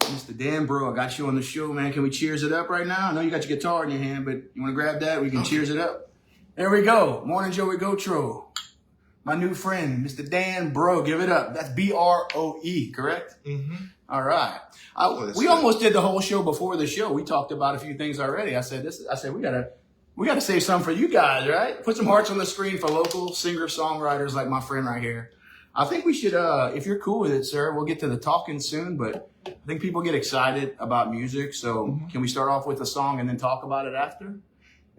Mr. Dan Broe, I got you on the show, man. Can we cheers it up right now? I know you got your guitar in your hand, but you want to grab that? We can cheers it up. There we go. Mornin Joe with Gautreaux. My new friend, Mr. Dan Broe. Give it up. That's B-R-O-E, correct? Mm-hmm. All right. We almost did the whole show before the show. We talked about a few things already. I said we gotta save some for you guys, right? Put some hearts on the screen for local singer-songwriters like my friend right here. I think we should, if you're cool with it, sir, we'll get to the talking soon, but I think people get excited about music. So Can we start off with a song and then talk about it after?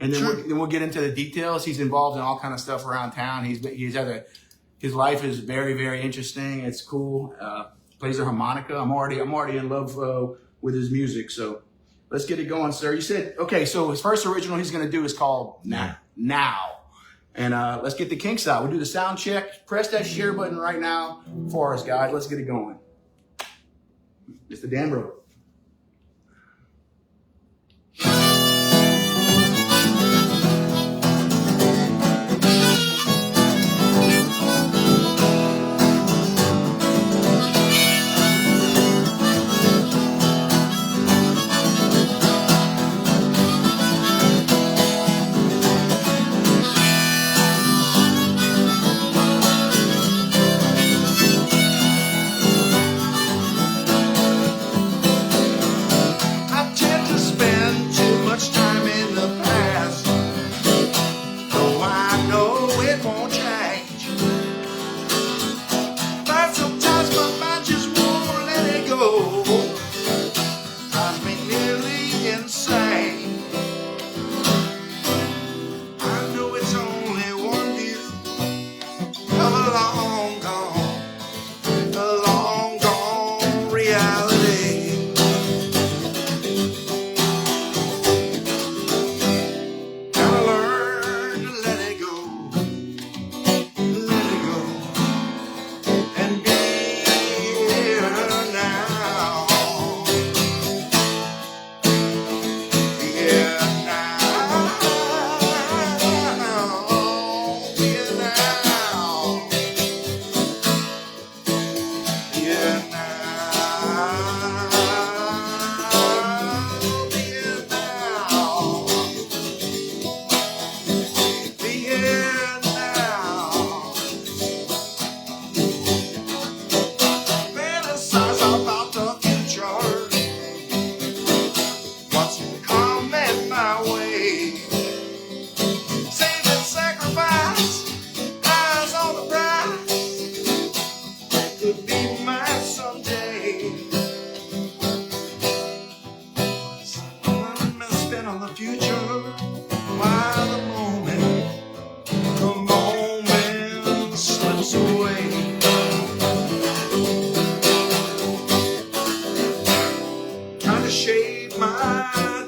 And then, then we'll get into the details. He's involved in all kind of stuff around town. His life is very, very interesting. It's cool. Plays the harmonica. I'm already in love with his music. So let's get it going, sir. You said, okay, so his first original he's going to do is called Now. And let's get the kinks out. We'll do the sound check. Press that share button right now for us, guys. Let's get it going. Mr. Dan Broe.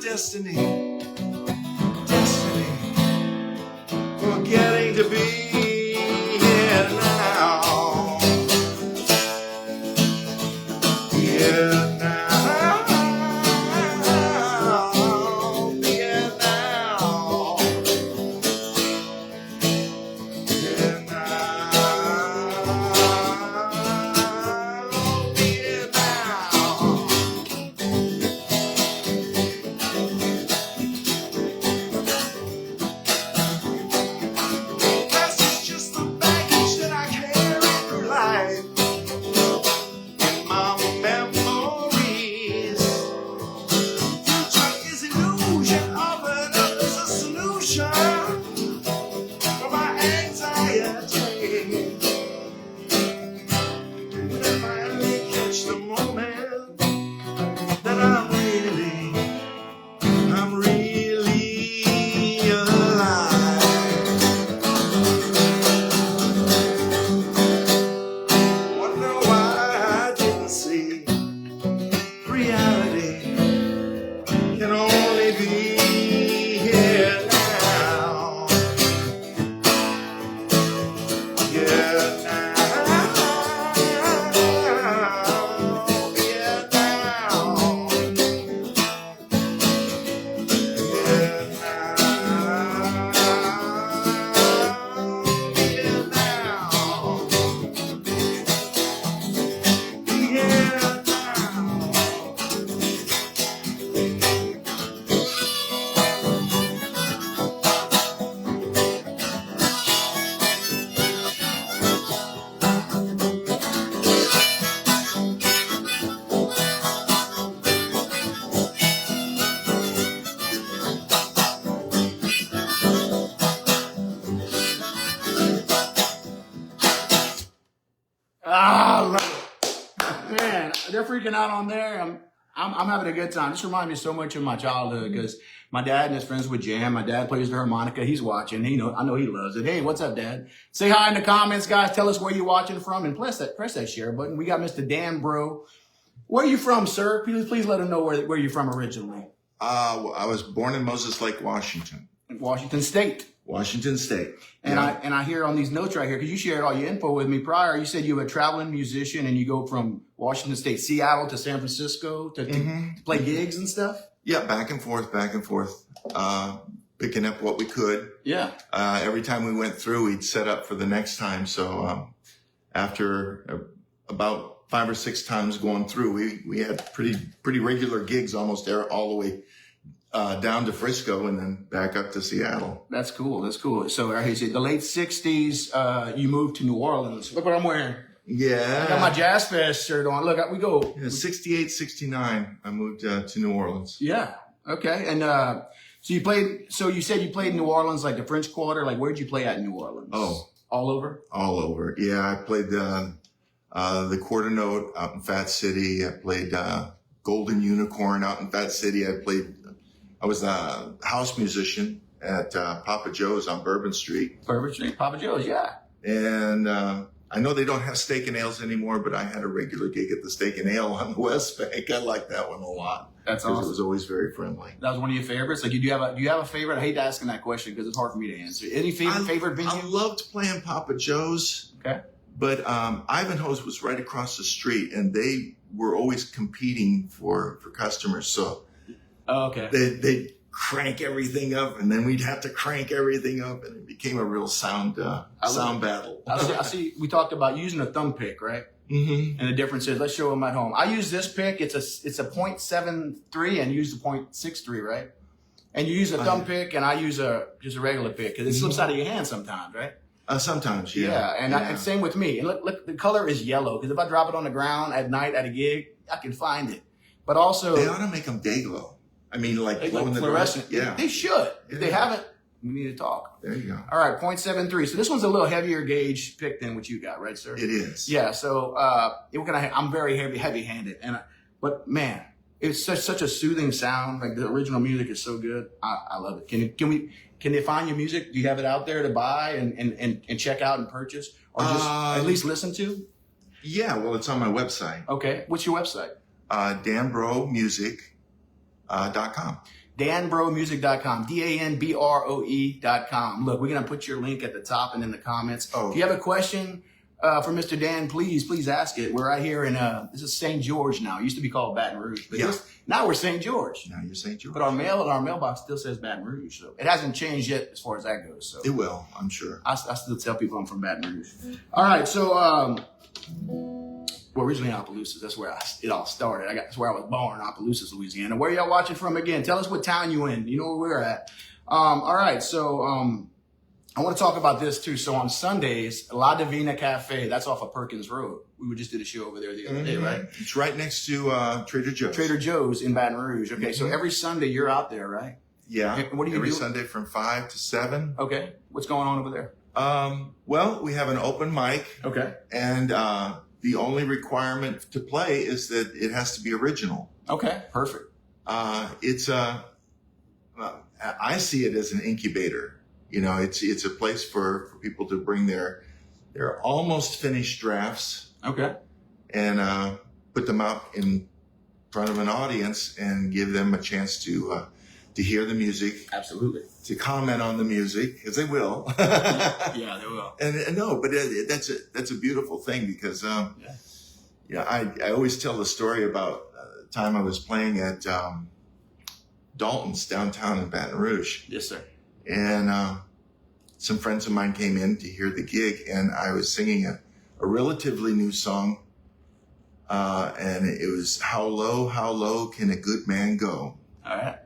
Destiny, forgetting to be here now. Here now, here now, here now, here now. Memory. they're freaking out on there. I'm having a good time. This reminds me so much of my childhood because my dad and his friends would jam. My dad plays the harmonica. He's watching. I know he loves it. Hey, what's up, Dad? Say hi in the comments, guys. Tell us where you're watching from and press that share button. We got Mr. Dan Broe. Where are you from, sir? Please let them know where you're from originally. I was born in Moses Lake, Washington. Washington State. Washington State. And I hear on these notes right here, because you shared all your info with me prior, you said you were a traveling musician and you go from Washington State, Seattle to San Francisco to play gigs and stuff? Yeah, back and forth, picking up what we could. Yeah. Every time we went through, we'd set up for the next time. So after about 5 or 6 times going through, we had pretty regular gigs almost there all the way down to Frisco and then back up to Seattle. That's cool. So I said the late 60s, you moved to New Orleans. Look what I'm wearing. Yeah. I got my Jazz Fest shirt on. Look, we go. Yeah, 68, 69, I moved to New Orleans. Yeah. Okay. And so you said you played in New Orleans, like the French Quarter. Like, where'd you play at in New Orleans? Oh. All over? All over. Yeah, I played the Quarter Note out in Fat City. I played Golden Unicorn out in Fat City. I was a house musician at Papa Joe's on Bourbon Street. Papa Joe's, yeah. And I know they don't have Steak and Ales anymore, but I had a regular gig at the Steak and Ale on the West Bank. I liked that one a lot. That's awesome. Because it was always very friendly. That was one of your favorites? Like, do you have a favorite? I hate asking that question because it's hard for me to answer. Any favorite venue? I loved playing Papa Joe's. Okay. But Ivanhoe's was right across the street, and they were always competing for customers. So okay. They'd crank everything up, and then we'd have to crank everything up, and it became a real sound battle. I see. We talked about using a thumb pick, right? Mm-hmm. And the difference is, let's show them at home. I use this pick. It's a .73, and you use the .63, right? And you use a thumb pick, and I use just a regular pick because it slips out of your hand sometimes, right? Sometimes, yeah. And same with me. And look, the color is yellow because if I drop it on the ground at night at a gig, I can find it. But also, they ought to make them day glow. I mean, like glow in the fluorescent. dark. Yeah, they should. If they haven't, we need to talk. There you go. All right, .73. So this one's a little heavier gauge pick than what you got, right, sir? It is. Yeah. So I'm very heavy-handed, but man, it's such a soothing sound. Like the original music is so good. I love it. Can they find your music? Do you have it out there to buy and check out and purchase, or just at least listen to? Yeah. Well, it's on my website. Okay. What's your website? danbroemusic.com. danbroemusic.com. DANBROE.com. Look, we're going to put your link at the top and in the comments. Oh. If you have a question for Mr. Dan, please ask it. We're right here in, this is St. George now. It used to be called Baton Rouge. But now we're St. George. Now you're St. George. But our mailbox still says Baton Rouge. So it hasn't changed yet as far as that goes. So it will, I'm sure. I still tell people I'm from Baton Rouge. All right. So, well, originally Opelousas. That's where it all started. That's where I was born, Opelousas, Louisiana. Where y'all watching from again? Tell us what town you in. You know where we're at. All right. So I want to talk about this too. So on Sundays, La Divina Cafe, that's off of Perkins Road. We just did a show over there the other day, right? It's right next to Trader Joe's. Trader Joe's in Baton Rouge. Okay. So every Sunday you're out there, right? Yeah. And what do you every do? Sunday from 5 to 7. Okay. What's going on over there? Well, we have an open mic. Okay. And the only requirement to play is that it has to be original. Okay, perfect. I see it as an incubator. You know, it's a place for people to bring their almost finished drafts. Okay. And put them out in front of an audience and give them a chance to hear the music. Absolutely. To comment on the music, because they will. Yeah, they will. And no, but that's a beautiful thing because I always tell the story about the time I was playing at Dalton's downtown in Baton Rouge. Yes, sir. And some friends of mine came in to hear the gig, and I was singing a relatively new song, and it was How Low Can a Good Man Go? All right.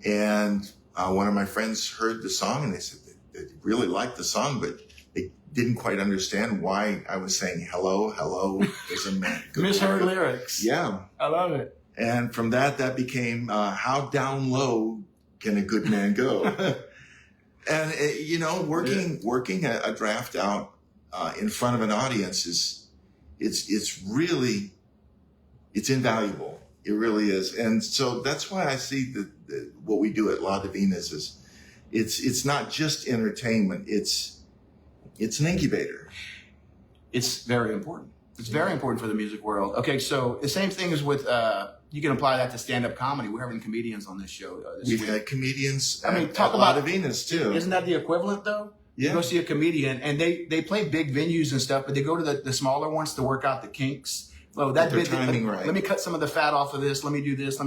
And one of my friends heard the song, and they said they really liked the song, but they didn't quite understand why I was saying hello, there's a man. Misheard lyrics. Yeah. I love it. And from that became How Down Low Can a Good Man Go? And, working a draft out in front of an audience it's really it's invaluable. It really is. And so that's why I see what we do at La Divinas is it's not just entertainment. It's an incubator. It's very important. It's very important for the music world. Okay, so the same thing is with, you can apply that to stand-up comedy. We're having comedians on this show. We've had comedians talk at La about Divinas too. Isn't that the equivalent though? Yeah. You go see a comedian and they play big venues and stuff, but they go to the smaller ones to work out the kinks. Oh, that Their bit, timing right. Let me cut some of the fat off of this. Let me do this.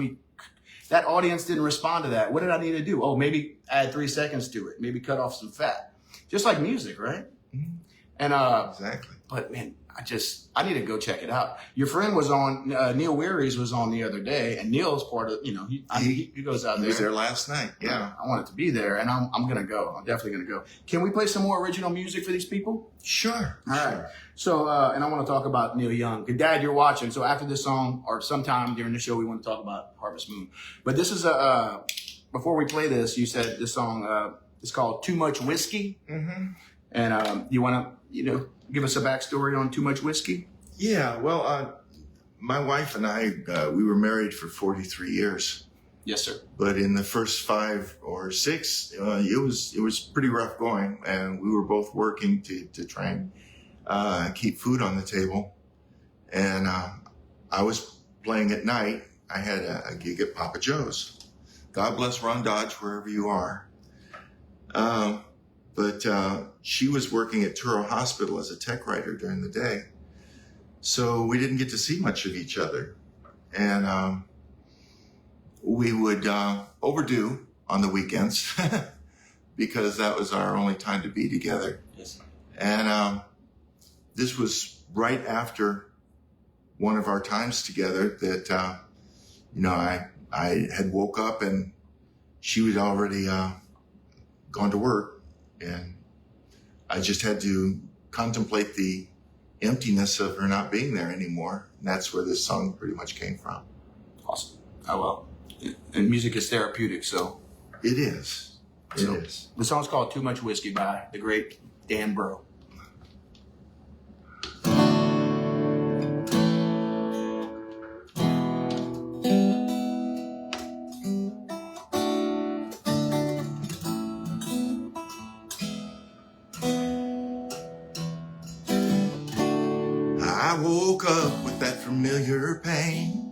That audience didn't respond to that. What did I need to do? Oh, maybe add 3 seconds to it. Maybe cut off some fat. Just like music, right? Mm-hmm. And Exactly. but man, I need to go check it out. Your friend was on, Neil Weary's was on the other day, and Neil's part of, he goes out there. He was there last night. Yeah. I wanted to be there, and I'm going to go. I'm definitely going to go. Can we play some more original music for these people? Sure. All right. So, and I want to talk about Neil Young. Dad, you're watching. So after this song, or sometime during the show, we want to talk about Harvest Moon. But this is before we play this, you said this song is called Too Much Whiskey. Mm-hmm. And you want to, give us a backstory on Too Much Whiskey? Yeah. Well, my wife and I, we were married for 43 years. Yes, sir. But in the first 5 or 6, it was pretty rough going, and we were both working to try and keep food on the table. And I was playing at night. I had a gig at Papa Joe's. God bless Ron Dodge wherever you are. But she was working at Gautreaux Hospital as a tech writer during the day. So we didn't get to see much of each other. And we would overdo on the weekends because that was our only time to be together. Yes. And this was right after one of our times together that, I had woke up and she was already gone to work. And I just had to contemplate the emptiness of her not being there anymore. And that's where this song pretty much came from. Awesome. Oh, well. And music is therapeutic, so. It is. It is. The song's called Too Much Whiskey by the great Dan Broe. I woke up with that familiar pain.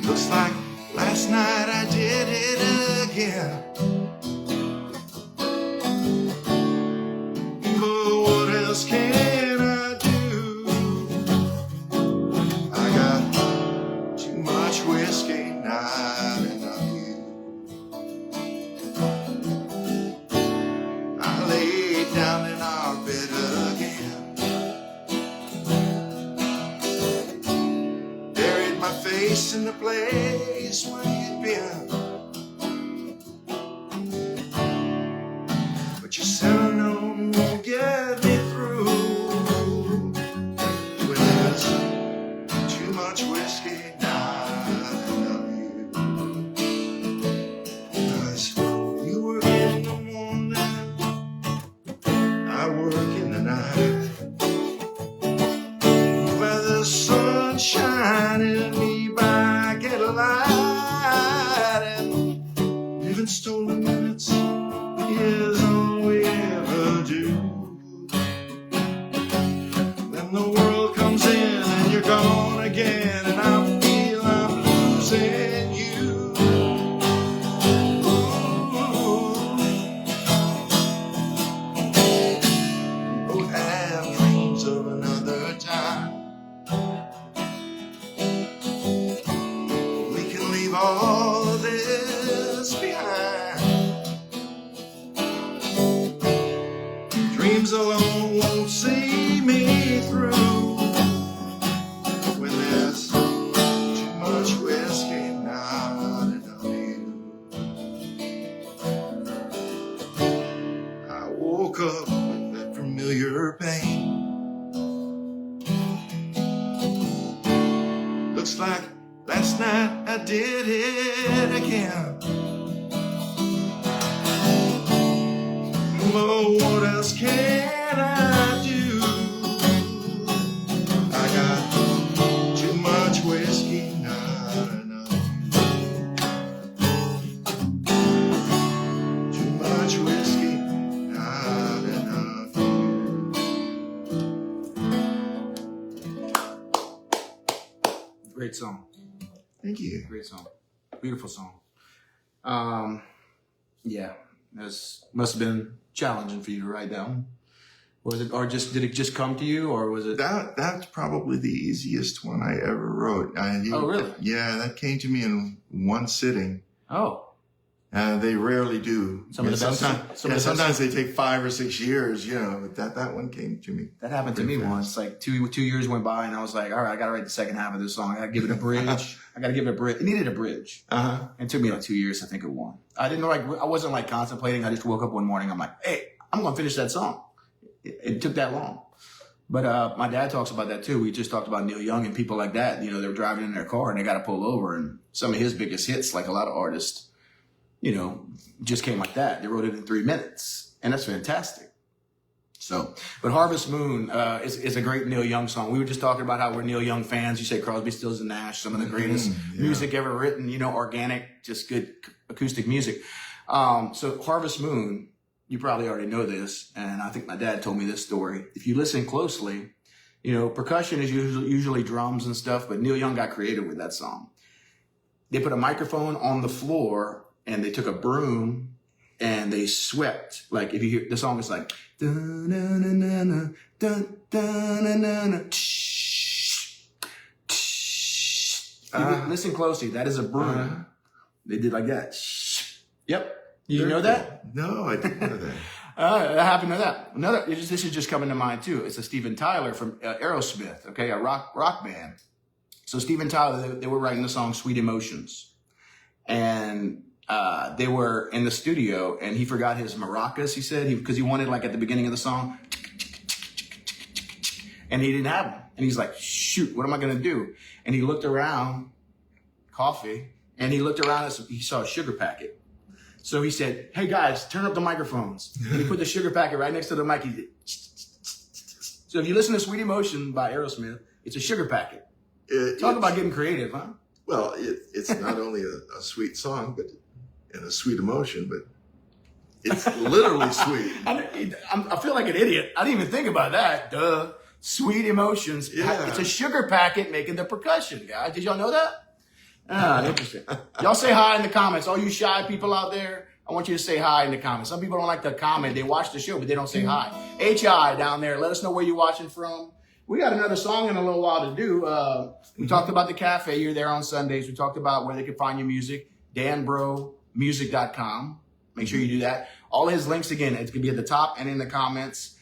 Looks like last night I did it again. But what else can I do? I got too much whiskey, not enough you. I laid down in our bed again, buried my face in the place where you'd been. But you said I know won't get me through when there's too much whiskey, not enough you. 'Cause you work in the morning, I work in the night. Where the sun's shining me by, get a light, and living stolen minutes is all we ever do. Then the world comes in and you're gone again, and I feel I'm losing you. We both have dreams of another time. We can leave all of this behind. Dreams alone won't see me through when there's too much whiskey, not enough you. I woke up with that familiar pain. Looks like last night I did it again. Oh, what else can I do? Great song. Thank you. Great song. Beautiful song. Yeah, this must have been challenging for you to write that one. Was it, or did it just come to you, or was it? That's probably the easiest one I ever wrote. Oh, really? Yeah, that came to me in one sitting. Oh. They rarely do. Some of the best. Sometimes they take 5 or 6 years, but that one came to me. That happened to me once. Like two years went by, and I was like, all right, I got to write the second half of this song. I got to give it a bridge. It needed a bridge. Uh-huh. And it took me like 2 years to think of one. I didn't know, I wasn't like contemplating. I just woke up one morning. I'm like, hey, I'm going to finish that song. It took that long. But my dad talks about that too. We just talked about Neil Young and people like that. They were driving in their car and they got to pull over. And some of his biggest hits, like a lot of artists, just came like that. They wrote it in 3 minutes. And that's fantastic. So, but Harvest Moon is a great Neil Young song. We were just talking about how we're Neil Young fans. You say Crosby, Stills, and Nash, some of the greatest music ever written, organic, just good acoustic music. So Harvest Moon, you probably already know this, and I think my dad told me this story. If you listen closely, percussion is usually drums and stuff, but Neil Young got creative with that song. They put a microphone on the floor, and they took a broom, and they swept. Like, if you hear, the song is like, dun-na-na-na-na, dun-na-na-na-na, listen closely. That is a broom. They did like that. Yep. You know that? No, I didn't know that. I happen to know that. This is just coming to mind too. It's a Steven Tyler from Aerosmith, okay, a rock band. So Steven Tyler, they were writing the song "Sweet Emotions," and they were in the studio, and he forgot his maracas. He said because he wanted, like, at the beginning of the song, and he didn't have them. And he's like, "Shoot, what am I gonna do?" And he looked around, coffee, and he looked around and he saw a sugar packet. So he said, "Hey guys, turn up the microphones." And he put the sugar packet right next to the mic. He did. So if you listen to "Sweet Emotion" by Aerosmith, it's a sugar packet. Talk about getting creative, huh? Well, it's not only a sweet song, and a sweet emotion, but it's literally sweet. I feel like an idiot. I didn't even think about that. Duh. Sweet Emotions. Yeah. It's a sugar packet making the percussion, guys. Did y'all know that? Interesting. Y'all say hi in the comments. All you shy people out there, I want you to say hi in the comments. Some people don't like to comment. They watch the show, but they don't say hi. HI down there, let us know where you're watching from. We got another song in a little while to do. We talked about the cafe. You're there on Sundays. We talked about where they can find your music. danbromusic.com. Make sure you do that. All his links, again, it's going to be at the top and in the comments.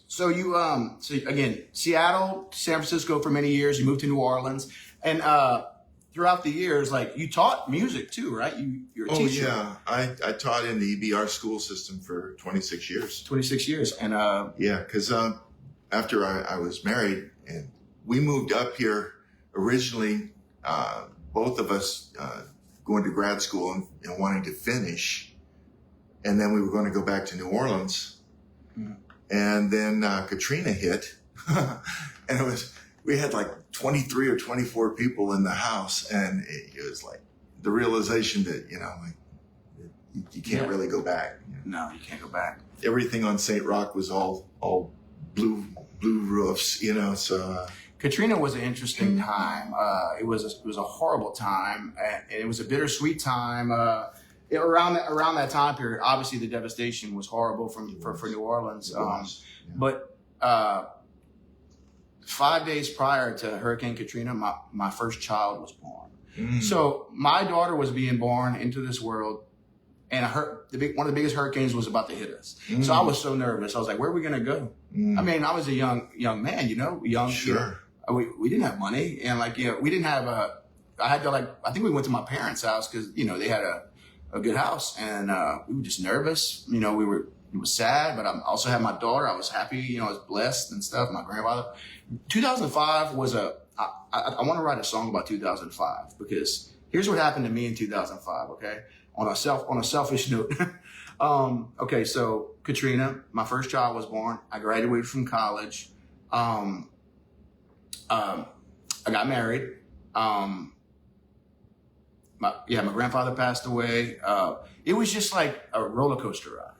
So again, Seattle, San Francisco for many years. You moved to New Orleans. And throughout the years, like, you taught music too, right? You're a teacher. Oh, yeah. I taught in the EBR school system for 26 years. 26 years. And yeah, because after I was married, and we moved up here originally, both of us going to grad school and wanting to finish. And then we were going to go back to New Orleans. Mm-hmm. And then Katrina hit. And we had like 23 or 24 people in the house. And it was like the realization that, you can't really go back. No, you can't go back. Everything on St. Roch was all blue roofs, so. Katrina was an interesting time. It was a horrible time, and it was a bittersweet time. Around that time period, obviously the devastation was horrible for New Orleans. But 5 days prior to Hurricane Katrina, my first child was born. So my daughter was being born into this world, and one of the biggest hurricanes was about to hit us. So I was so nervous. I was like, "Where are we gonna go?" I mean, I was a young man, young. Sure. We didn't have money, and we didn't have I had to I think we went to my parents' house because they had a good house, and we were just nervous. It was sad, but I also had my daughter. I was happy, I was blessed and stuff. My grandfather. 2005 was I want to write a song about 2005 because here's what happened to me in 2005. Okay, on a selfish note. Okay, so Katrina, my first child was born. I graduated from college. I got married. My grandfather passed away. It was just like a roller coaster ride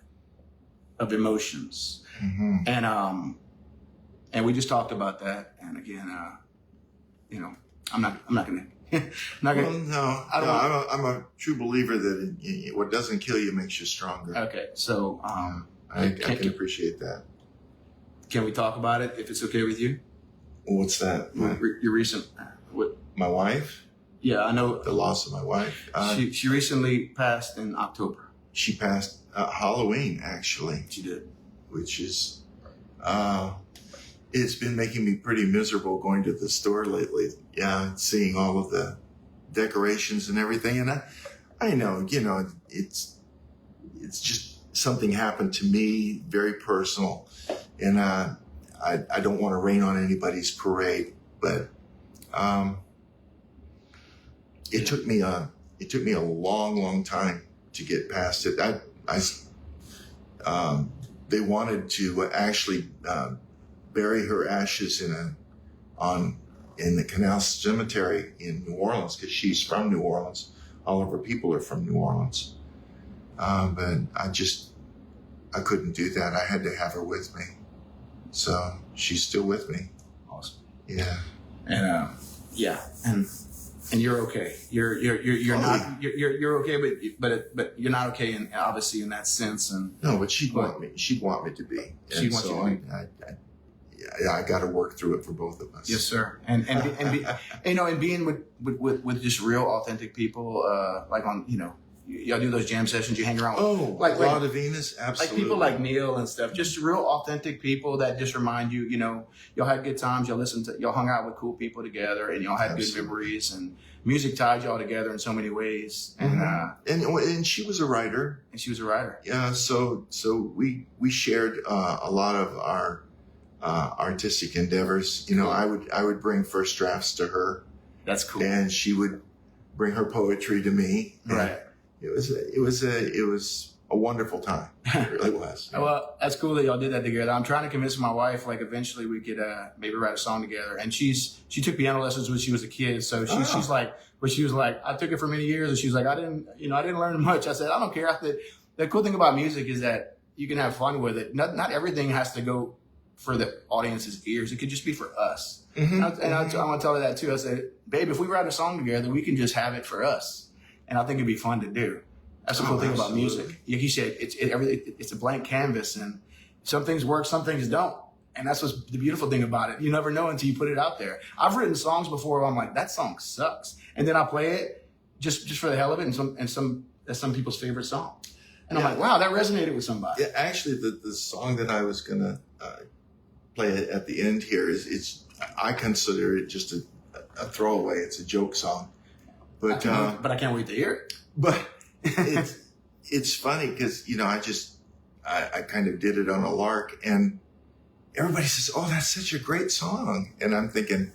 of emotions. Mm-hmm. And we just talked about that. And again, you know, I'm not gonna, not Well, gonna. no, I don't want- I'm a true believer that what doesn't kill you makes you stronger. Okay, so I can appreciate that. can we talk about it if it's okay with you? What's that? Your recent, what? My wife? Yeah, I know. The loss of my wife. She recently passed in October. She passed Halloween, actually, She did. which is, it's been making me pretty miserable going to the store lately. Yeah, seeing all of the decorations and everything. And I know, you know, it's just something happened to me, very personal. And I don't want to rain on anybody's parade, but it took me a long time to get past it. They wanted to actually bury her ashes in the Canal Cemetery in New Orleans, because she's from New Orleans. All of her people are from New Orleans. But I couldn't do that. I had to have her with me. So she's still with me. Awesome. Yeah. And yeah, and you're okay. You're not you're okay, but you're not okay, and obviously in that sense. And no, but she'd want me to be. She'd want you to be. I got to work through it for both of us. Yes, sir. And you know, and being with just real authentic people, like on, you know, y'all do those jam sessions, you hang around with, Oh, like Law of Venus, absolutely. like people like Neil and stuff, just real authentic people that just remind you, you know, y'all had good times, y'all hung out with cool people together, and y'all had Absolutely. good memories, and music tied y'all together in so many ways. And And she was a writer. and she was a writer. Yeah, so we shared a lot of our artistic endeavors. You know, I would bring first drafts to her, That's cool. and she would bring her poetry to me. And Right. It was a wonderful time. It really was. Well, that's cool that y'all did that together. I'm trying to convince my wife, like, eventually we could maybe write a song together. And she took piano lessons when she was a kid, so she's like, but she was like, I took it for many years, and she was like, I didn't learn much. I said, I don't care. The cool thing about music is that you can have fun with it. Not everything has to go for the audience's ears. It could just be for us. Mm-hmm. And I want to tell her that too. I said, babe, if we write a song together, we can just have it for us. And I think it'd be fun to do. That's the cool thing about music. Like you said, it's a blank canvas, and some things work, some things don't. And that's what's the beautiful thing about it. You never know until you put it out there. I've written songs before where I'm like, that song sucks. And then I play it just for the hell of it, and that's some people's favorite song. And I'm like, wow, that resonated with somebody. Yeah, actually, the song that I was gonna play at the end here I consider it just a throwaway. It's a joke song, but I can't wait to hear it. But it's funny because, you know, I kind of did it on a lark, and everybody says, "Oh, that's such a great song," and I'm thinking,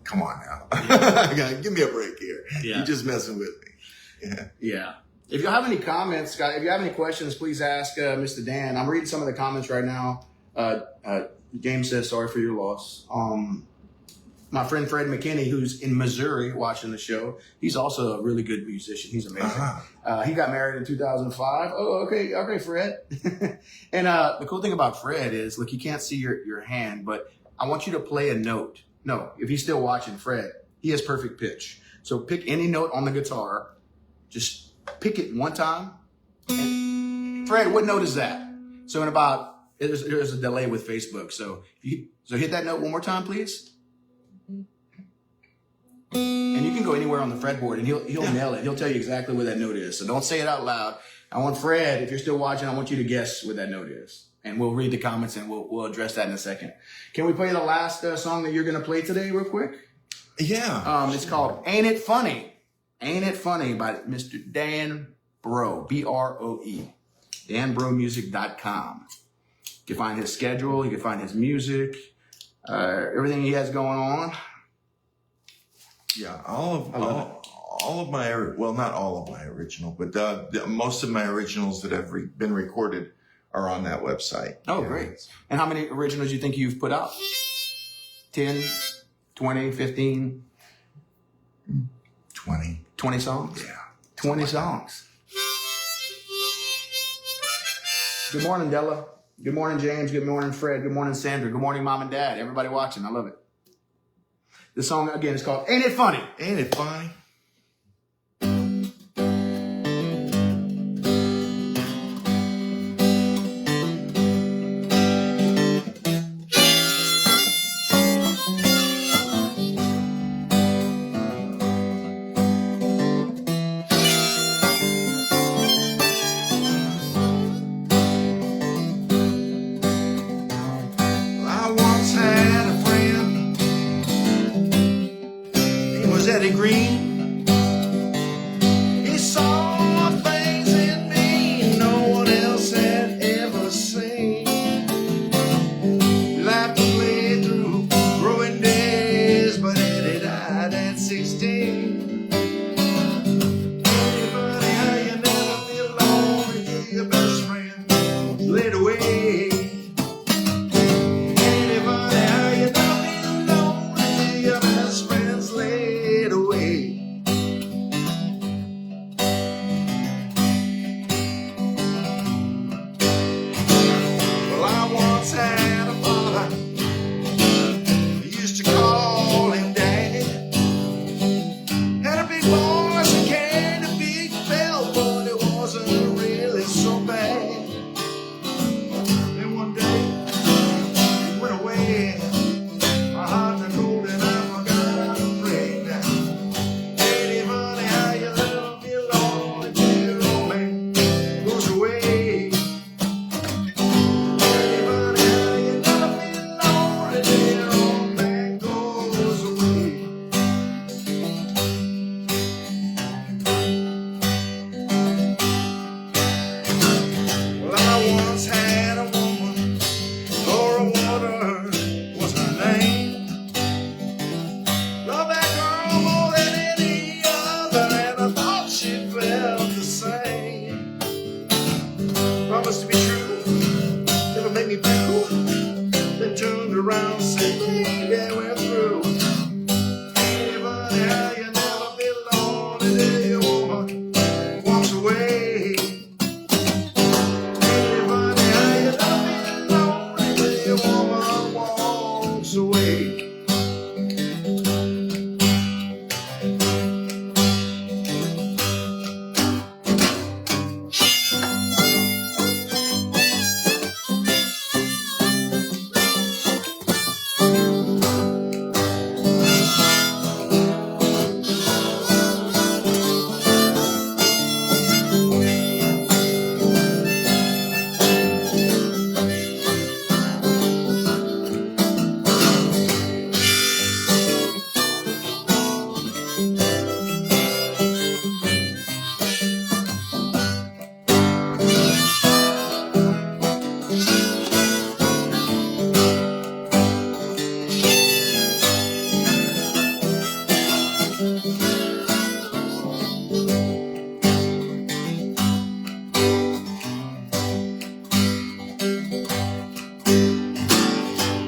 "Come on now, give me a break here. Yeah. You're just messing with me." Yeah. Yeah. If you have any comments, guys, if you have any questions, please ask Mr. Dan. I'm reading some of the comments right now. James says, sorry for your loss. My friend Fred McKinney, who's in Missouri watching the show, he's also a really good musician. He's amazing. He got married in 2005. Oh, okay, Fred. And the cool thing about Fred is, look, you can't see your hand, but I want you to play a note. No, if he's still watching, Fred, he has perfect pitch. So pick any note on the guitar, just pick it one time. And Fred, what note is that? So there's a delay with Facebook. So hit that note one more time, please. And you can go anywhere on the fretboard, and he'll nail it. He'll tell you exactly where that note is. So don't say it out loud. I want Fred, if you're still watching, I want you to guess where that note is. And we'll read the comments, and we'll address that in a second. Can we play the last song that you're going to play today real quick? Yeah. It's called Ain't It Funny? Ain't It Funny by Mr. Dan Broe, Broe. DanBroeMusic.com. You can find his schedule. You can find his music, everything he has going on. Yeah, all of my, well, not all of my original, but most of my originals that have been recorded are on that website. Oh, Yeah. great. And how many originals do you think you've put out? 10, 20, 15? 20. 20 songs? Yeah. 20 songs. Good morning, Della. Good morning, James. Good morning, Fred. Good morning, Sandra. Good morning, Mom and Dad. Everybody watching. I love it. The song, again, is called Ain't It Funny? Ain't it funny? I once had a friend. He was Eddie Green. He saw things in me no one else had ever seen. We laughed and played through growing days, but Eddie died at 16. Anybody, how you never feel lonely till your best friend was laid away. Anybody, how you never feel lonely till your best friend's laid away. Well, I once had a father. We used to call him Daddy. Had a big voice and carried a big bell, but it wasn't really so bad. Then one day he went away. My heart got cold and I forgot how to pray now. Anybody, how you ever feel lonely till your old man goes away? Anybody, how you never feel lonely till your old man goes away? Well, I once had a woman, Laura Water was her name. Loved that girl more than any other, and I thought she felt the same. Promised to be true, never make me blue. Then turned around and said, baby, we're through. Anybody, how you never feel lonely till your woman walks away? Anybody, how you never feel lonely till your woman walks away?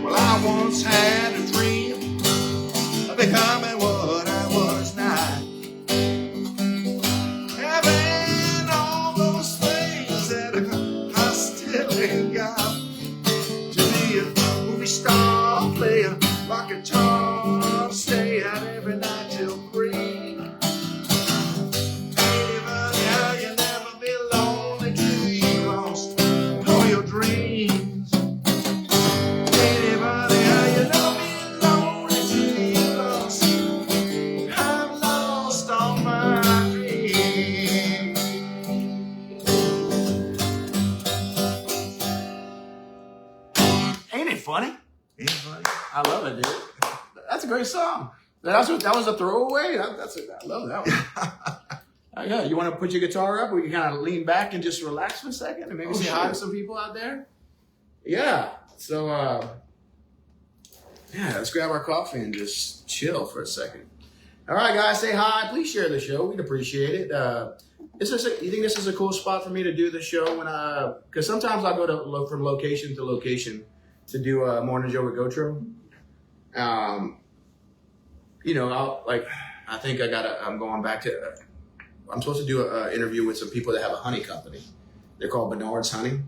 Well, I once had a dream of becoming what I was not. Having all those things that I still ain't got. To be a movie star, play a rock guitar, stay out every night till 3. Anybody, how you never feel lonely till you lost all your dreams? Anybody, how you never feel lonely till you lost? I've lost all my dreams. Ain't it funny? Anybody? I love it, dude. That's a great song. That was a throwaway. I love that one. Yeah, you want to put your guitar up, or you kind of lean back and just relax for a second, and maybe say hi to some people out there. Yeah. So, yeah, let's grab our coffee and just chill for a second. All right, guys, say hi. Please share the show. We'd appreciate it. You think this is a cool spot for me to do the show when because sometimes I go to from location to location to do a Mornin Joe with Gautreaux. I think I'm going back to. I'm supposed to do an interview with some people that have a honey company. They're called Bernard's Honey.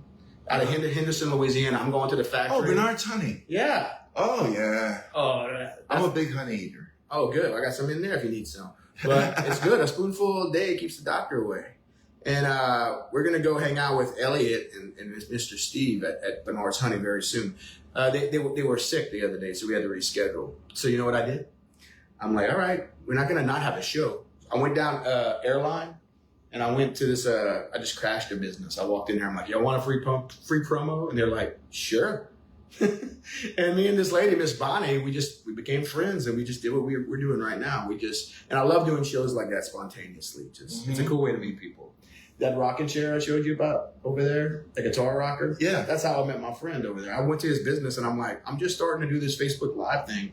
out of Henderson, Louisiana. I'm going to the factory. Oh, Bernard's honey. Yeah. Oh, yeah. Oh, I'm a big honey eater. Oh, good. I got some in there if you need some. But it's good. A spoonful a day keeps the doctor away. And we're going to go hang out with Elliot and Mr. Steve at Bernard's Honey very soon. They were sick the other day, so we had to reschedule. So you know what I did? I'm like, all right, we're not going to not have a show. I went down airline, and I went to this, I just crashed a business. I walked in there. I'm like, y'all want a free promo? And they're like, sure. And me and this lady, Miss Bonnie, we became friends, and we just did what we're doing right now. And I love doing shows like that spontaneously. It's a cool way to meet people. That rocking chair I showed you about over there, the guitar rocker. Yeah. That's how I met my friend over there. I went to his business, and I'm like, I'm just starting to do this Facebook Live thing.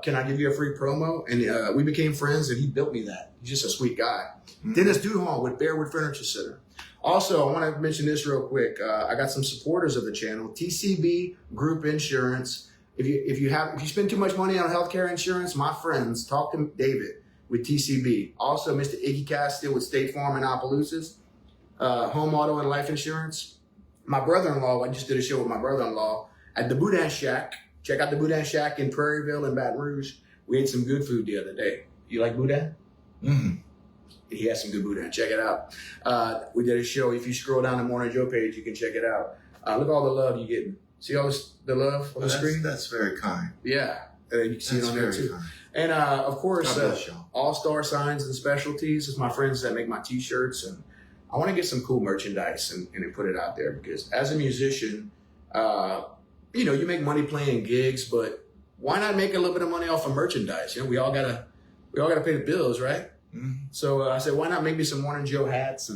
Can I give you a free promo? And we became friends, and he built me that. He's just a sweet guy. Dennis Duhon with Bearwood Furniture Center. Also, I want to mention this real quick. I got some supporters of the channel. TCB Group Insurance. If you spend too much money on healthcare insurance, my friends, talk to David with TCB. Also, Mr. Iggy Castile with State Farm in Opelousas. Home, auto, and life insurance. My brother-in-law, I just did a show with my brother-in-law at the Boudin Shack. Check out the Boudin Shack in Prairieville and Baton Rouge. We ate some good food the other day. You like Boudin? Mm-hmm. He has some good Boudin. Check it out. We did a show. If you scroll down the Mornin Joe page, you can check it out. Look at all the love you're getting. See all the love on the screen? That's very kind. Yeah. You can see it on there too. Kind. And of course, God bless y'all. All-Star Signs and Specialties is my friends that make my t-shirts. And I want to get some cool merchandise and put it out there, because as a musician, you make money playing gigs, but why not make a little bit of money off of merchandise? We all gotta pay the bills, right? Mm-hmm. So I said, why not make me some Mornin Joe hats?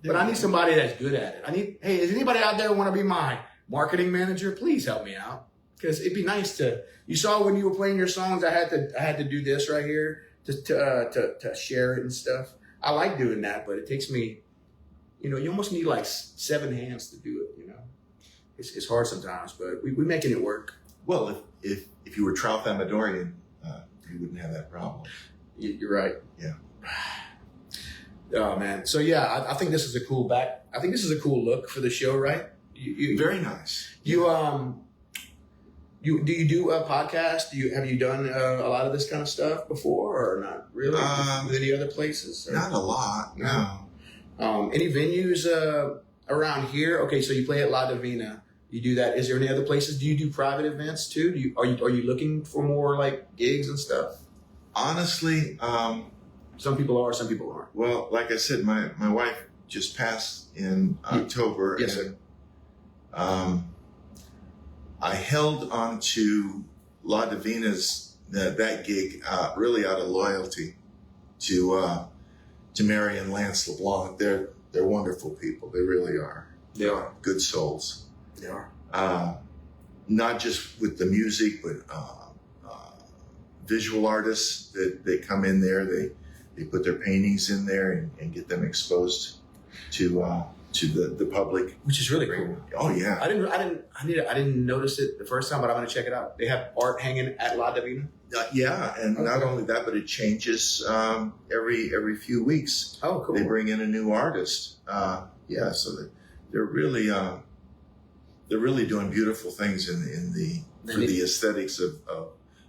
But I need somebody that's good at it. Hey, is anybody out there want to be my marketing manager? Please help me out, because it'd be nice to. You saw when you were playing your songs, I had to do this right here to share it and stuff. I like doing that, but it takes me, you almost need like 7 hands to do it. It's hard sometimes, but we're making it work. Well, if you were Trout Amadorian, you wouldn't have that problem. You're right. Yeah. Oh man. So yeah, I think this is a cool I think this is a cool look for the show, right? Very nice. Do you do a podcast? Have you done a lot of this kind of stuff before, or not really? With any other places? Or? Not a lot. No. Any venues around here? Okay, so you play at La Divina. You do that. Is there any other places? Do you do private events too? Are you looking for more like gigs and stuff? Honestly, some people are, some people aren't. Well, like I said, my wife just passed in October. Yes, and, sir. I held on to La Divina's that gig really out of loyalty to Mary and Lance LeBlanc. They're wonderful people. They really are. They are good souls. They are. Not just with the music, but visual artists that come in there. They put their paintings in there and get them exposed to the public, which is really cool. Oh yeah. I didn't notice it the first time, but I'm gonna check it out. They have art hanging at La Divina. Yeah, and not only that, but it changes every few weeks. Oh, cool. They bring in a new artist. So they're really doing beautiful things for the aesthetics of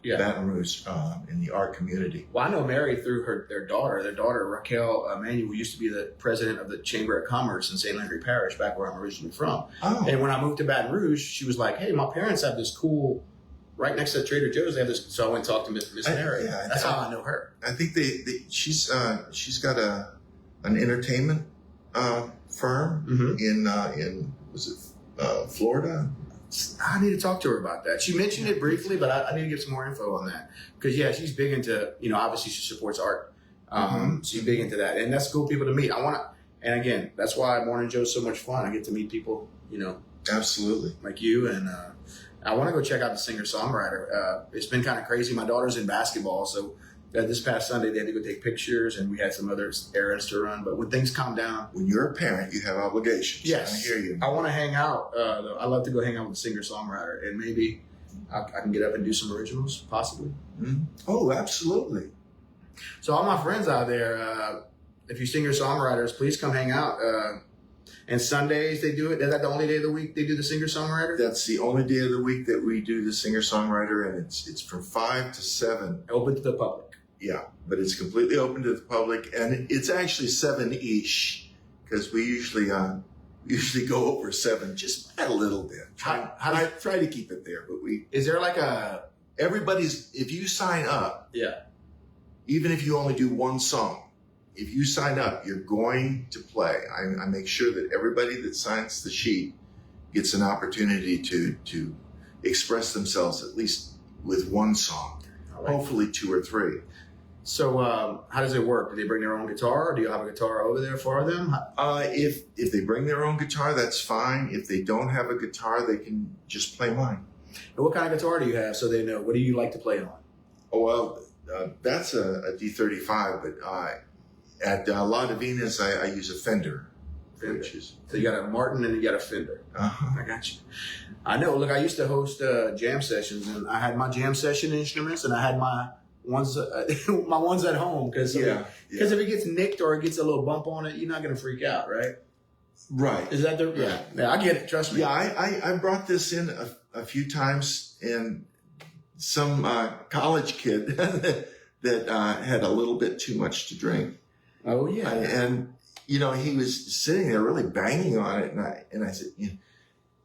Baton Rouge in the art community. Well, I know Mary through their daughter. Their daughter, Raquel Manuel, used to be the president of the Chamber of Commerce in St. Landry Parish, back where I'm originally from. Oh. And when I moved to Baton Rouge, she was like, hey, my parents have this cool, right next to Trader Joe's, they have this. So I went and talked to Miss Mary. That's how I know her. I think she's got an entertainment firm in Florida. I need to talk to her about that. She mentioned it briefly, but I need to get some more info on that. Because, she's big into, obviously she supports art. She's big into that. And that's cool people to meet. And again, that's why Mornin Joe is so much fun. I get to meet people, Absolutely. like you. And I want to go check out the singer-songwriter. It's been kind of crazy. My daughter's in basketball, so this past Sunday they had to go take pictures, and we had some other errands to run. But when things calm down, when you're a parent, you have obligations. Yes, I hear you. I want to hang out. Though. I love to go hang out with a singer-songwriter, and maybe I can get up and do some originals, possibly. Mm-hmm. Oh, absolutely. So all my friends out there, if you singer-songwriters, please come hang out. And Sundays they do it. Is that the only day of the week they do the singer-songwriter? That's the only day of the week that we do the singer-songwriter, and it's from 5 to 7. Open to the public. Yeah, but it's completely open to the public, and it's actually 7-ish because we usually go over 7 just by a little bit. Try to keep it there, but is there like a if you sign up, even if you only do one song, if you sign up, you're going to play. I make sure that everybody that signs the sheet gets an opportunity to express themselves at least with one song, hopefully 2 or 3. So how does it work? Do they bring their own guitar, or do you have a guitar over there for them? If they bring their own guitar, that's fine. If they don't have a guitar, they can just play mine. And what kind of guitar do you have so they know? What do you like to play on? Oh, well, that's a D35, but at La Divina's, I use a Fender. Which is, so you got a Martin and you got a Fender. I got you. I know. Look, I used to host jam sessions, and I had my jam session instruments, and I had my ones at home because if it gets nicked or it gets a little bump on it, you're not gonna freak out, right? Right. Is that the yeah? I get it. Trust me. Yeah, I brought this in a few times, and some college kid that had a little bit too much to drink. Oh yeah. And he was sitting there really banging on it, and I said,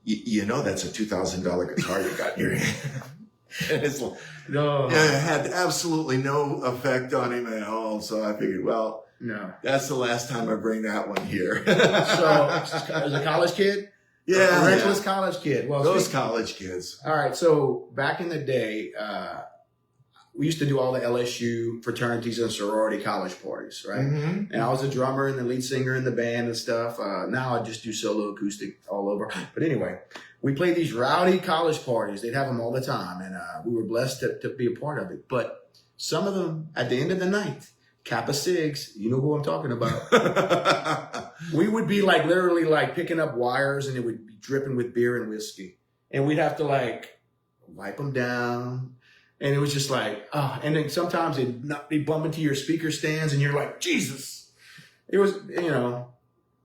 you know that's a $2,000 guitar you got in your hand. And it's like, no, it had absolutely no effect on him at all. So I figured, well, no, that's the last time I bring that one here. So as a college kid, a reckless college kid. Well, those college kids. All right. So back in the day, we used to do all the LSU fraternities and sorority college parties, right? Mm-hmm. And I was a drummer and the lead singer in the band and stuff. Now I just do solo acoustic all over. But anyway, we played these rowdy college parties. They'd have them all the time. And we were blessed to be a part of it. But some of them, at the end of the night, Kappa Sigs, you know who I'm talking about. We would be literally picking up wires, and it would be dripping with beer and whiskey. And we'd have to wipe them down. And it was just and then sometimes they'd bump into your speaker stands, and you're like, Jesus. It was,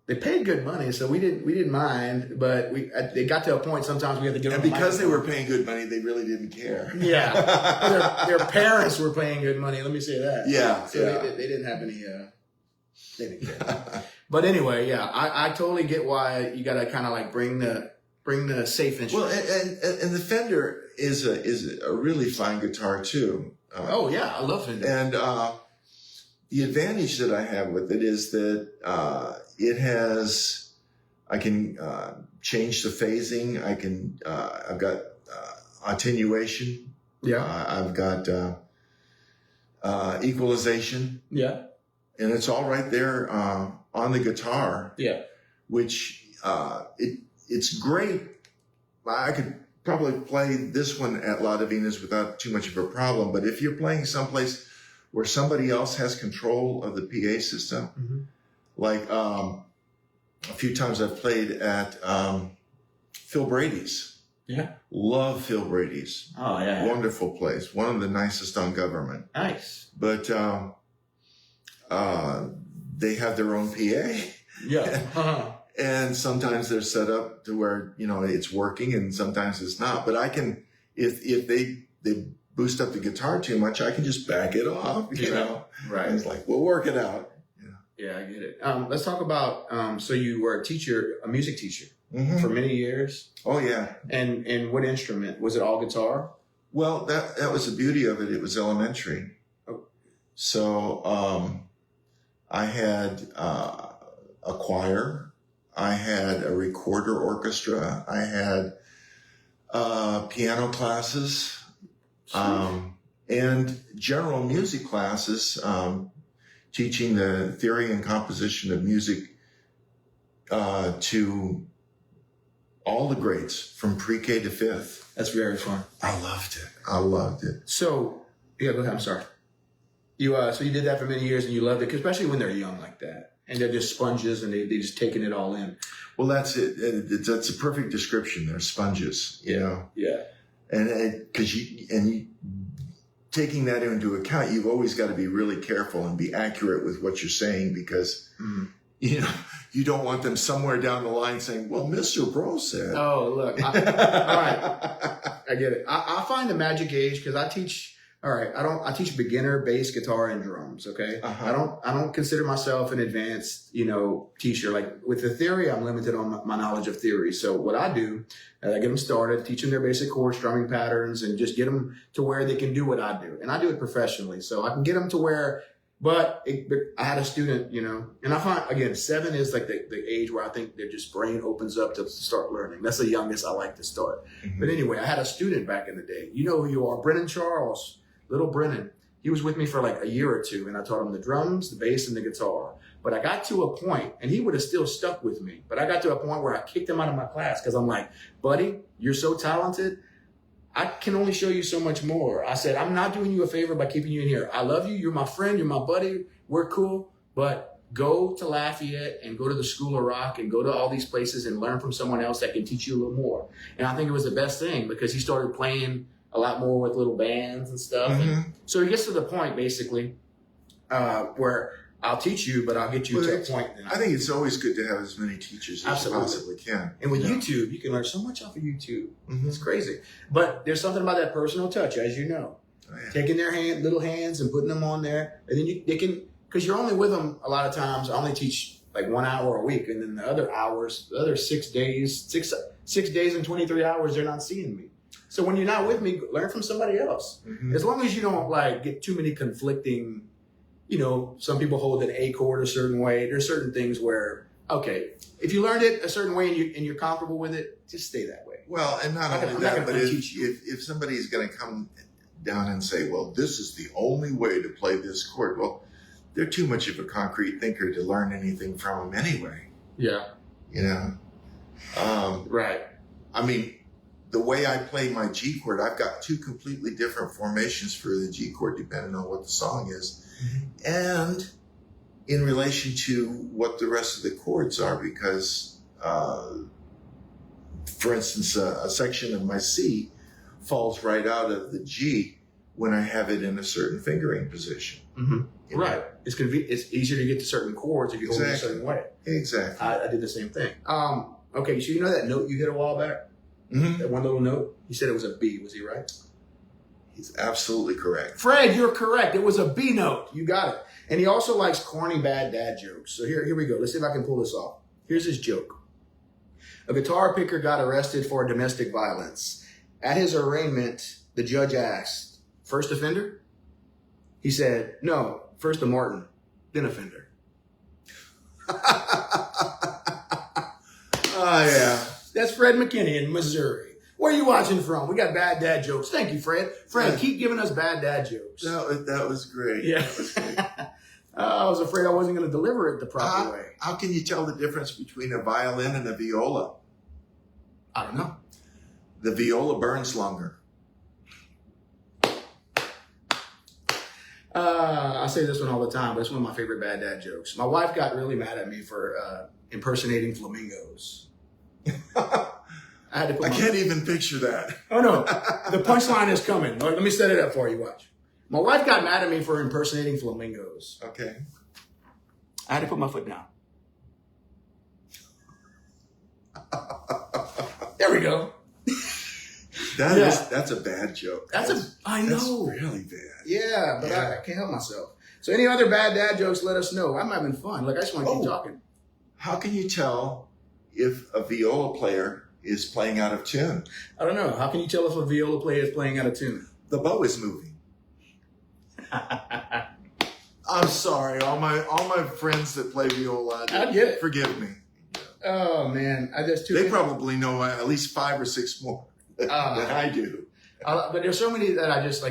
they paid good money, so we didn't mind, but it got to a point sometimes we had to give them. And because they were paying good money, they really didn't care. Yeah, their parents were paying good money. Let me say that. Yeah, so they didn't have any. They didn't care. But anyway, I totally get why you got to kind of bring the safe instrument. Well, and the Fender is a really fine guitar too. Oh yeah, I love Fender. And the advantage that I have with it is that I can change the phasing. I've got attenuation. Yeah. I've got equalization. Yeah. And it's all right there on the guitar. Yeah. Which it's great. I could probably play this one at La Divina's without too much of a problem. But if you're playing someplace where somebody else has control of the PA system, mm-hmm. A few times I've played at Phil Brady's. Yeah. Love Phil Brady's. Oh, yeah. Wonderful place. One of the nicest on Government. Nice. But they have their own PA. Yeah. Uh-huh. And sometimes they're set up to where, it's working, and sometimes it's not. But I can, if they boost up the guitar too much, I can just back it off, you know. Right. And it's like, we'll work it out. Yeah, I get it. Let's talk about, so you were a music teacher Mm-hmm. for many years. Oh, yeah. And what instrument? Was it all guitar? Well, that was the beauty of it. It was elementary. Oh. So I had a choir. I had a recorder orchestra. I had piano classes and general music classes, teaching the theory and composition of music to all the grades from pre-K to fifth. That's very fun. I loved it. So, yeah, go ahead. I'm sorry. So you did that for many years, and you loved it, especially when they're young like that. And they're just sponges, and they're just taking it all in. Well, that's it. That's a perfect description. They're sponges, you know. Yeah. And because taking that into account, you've always got to be really careful and be accurate with what you're saying, because you know, you don't want them somewhere down the line saying, well, Mr. Broe said. Oh, look. All right. I get it. I find the magic age because I teach. All right. I teach beginner, bass, guitar, and drums. Okay. I don't consider myself an advanced, teacher. Like with the theory, I'm limited on my knowledge of theory. So what I do, I get them started, teach them their basic chord strumming patterns, and just get them to where they can do what I do. And I do it professionally. So I can get them to where. But I had a student, and I find, again, 7 is like the age where I think their just brain opens up to start learning. That's the youngest I like to start. Mm-hmm. But anyway, I had a student back in the day. You know who you are, Brennan Charles, little Brennan. He was with me for like a year or two, and I taught him the drums, the bass, and the guitar. But I got to a point, and he would have still stuck with me, but I got to a point where I kicked him out of my class because I'm like, buddy, you're so talented. I can only show you so much more. I said, I'm not doing you a favor by keeping you in here. I love you. You're my friend. You're my buddy. We're cool. But go to Lafayette and go to the School of Rock and go to all these places and learn from someone else that can teach you a little more. And I think it was the best thing because he started playing a lot more with little bands and stuff. Mm-hmm. And so he gets to the point, basically, where I'll teach you, but I'll get you to a point. I think it's always good to have as many teachers as you possibly can. And with YouTube, you can learn so much off of YouTube. Mm-hmm. It's crazy. But there's something about that personal touch, as you know. Oh, yeah. Taking their little hands and putting them on there. And then they can, because you're only with them a lot of times. I only teach like 1 hour a week. And then the other hours, the other 6 days, six days and 23 hours, they're not seeing me. So when you're not with me, learn from somebody else. Mm-hmm. As long as you don't get too many conflicting. Some people hold an A chord a certain way. There's certain things where, okay, if you learned it a certain way and you're comfortable with it, just stay that way. Well, and not only that, but if somebody's going to come down and say, well, this is the only way to play this chord, well, they're too much of a concrete thinker to learn anything from them anyway. Yeah. Right. I mean, the way I play my G chord, I've got 2 completely different formations for the G chord, depending on what the song is. Mm-hmm. And in relation to what the rest of the chords are, because, for instance, a section of my C falls right out of the G when I have it in a certain fingering position. Mm-hmm. Right. It's easier to get to certain chords if you hold it a certain way. Exactly. I did the same thing. Okay, so you know that note you hit a while back? Mm-hmm. That one little note? He said it was a B. Was he right? He's absolutely correct. Fred, you're correct. It was a B note. You got it. And he also likes corny bad dad jokes. So here we go. Let's see if I can pull this off. Here's his joke. A guitar picker got arrested for domestic violence. At his arraignment, the judge asked, first offender? He said, no, first a Martin, then offender. Oh, yeah. That's Fred McKinney in Missouri. Where are you watching from? We got bad dad jokes. Thank you, Fred. Fred, keep giving us bad dad jokes. That was great. Yeah. That was great. I was afraid I wasn't going to deliver it the proper way. How can you tell the difference between a violin and a viola? I don't know. The viola burns longer. I say this one all the time, but it's one of my favorite bad dad jokes. My wife got really mad at me for impersonating flamingos. I can't even picture that. Oh, no. The punchline is coming. Let me set it up for you. Watch. My wife got mad at me for impersonating flamingos. Okay. I had to put my foot down. There we go. That's a bad joke. I know. That's really bad. Yeah, but I can't help myself. So any other bad dad jokes, let us know. I'm having fun. Look, I just want to keep talking. How can you tell if a viola player is playing out of tune? I don't know. How can you tell if a viola player is playing out of tune? The bow is moving. I'm sorry, all my friends that play viola. I get it. Forgive me. Oh man, They probably know at least 5 or 6 more than I do. But there's so many that I just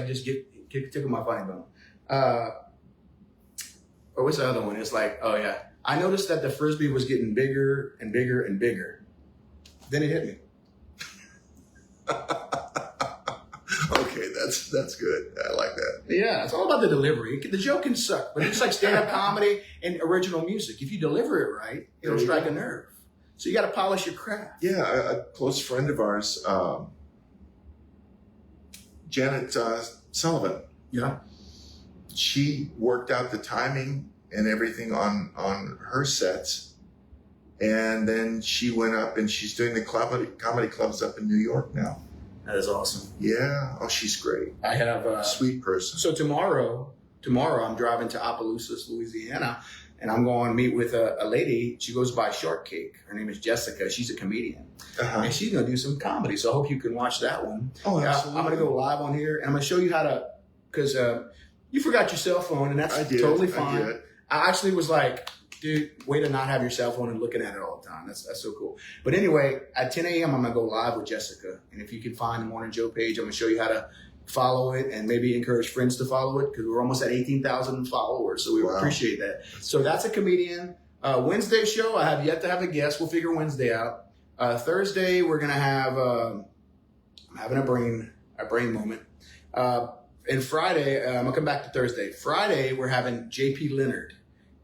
tickle my funny bone. Or what's the other one? It's like, oh yeah, I noticed that the Frisbee was getting bigger and bigger and bigger. Then it hit me. Okay, that's good. I like that. Yeah, it's all about the delivery. The joke can suck, but it's like stand-up comedy and original music. If you deliver it right, it'll strike a nerve. So you got to polish your craft. Yeah, a close friend of ours, Janet Sullivan. Yeah. She worked out the timing and everything on her sets. And then she went up and she's doing the comedy clubs up in New York now. That is awesome. Yeah. Oh, she's great. I have Sweet person. So tomorrow I'm driving to Opelousas, Louisiana, and I'm going to meet with a lady. She goes by Shortcake. Her name is Jessica. She's a comedian. Uh-huh. And she's going to do some comedy. So I hope you can watch that one. Oh, absolutely. I'm going to go live on here, and I'm going to show you how to, because you forgot your cell phone, and that's totally fine. I actually was like, dude, way to not have your cell phone and looking at it all the time. That's so cool. But anyway, at 10 a.m., I'm going to go live with Jessica. And if you can find the Mornin Joe page, I'm going to show you how to follow it and maybe encourage friends to follow it, because we're almost at 18,000 followers. So we appreciate that. So that's a comedian. Wednesday show, I have yet to have a guest. We'll figure Wednesday out. Thursday, we're going to have, I'm having a brain moment. And Friday, I'm going to come back to Thursday. Friday, we're having JP Leonard.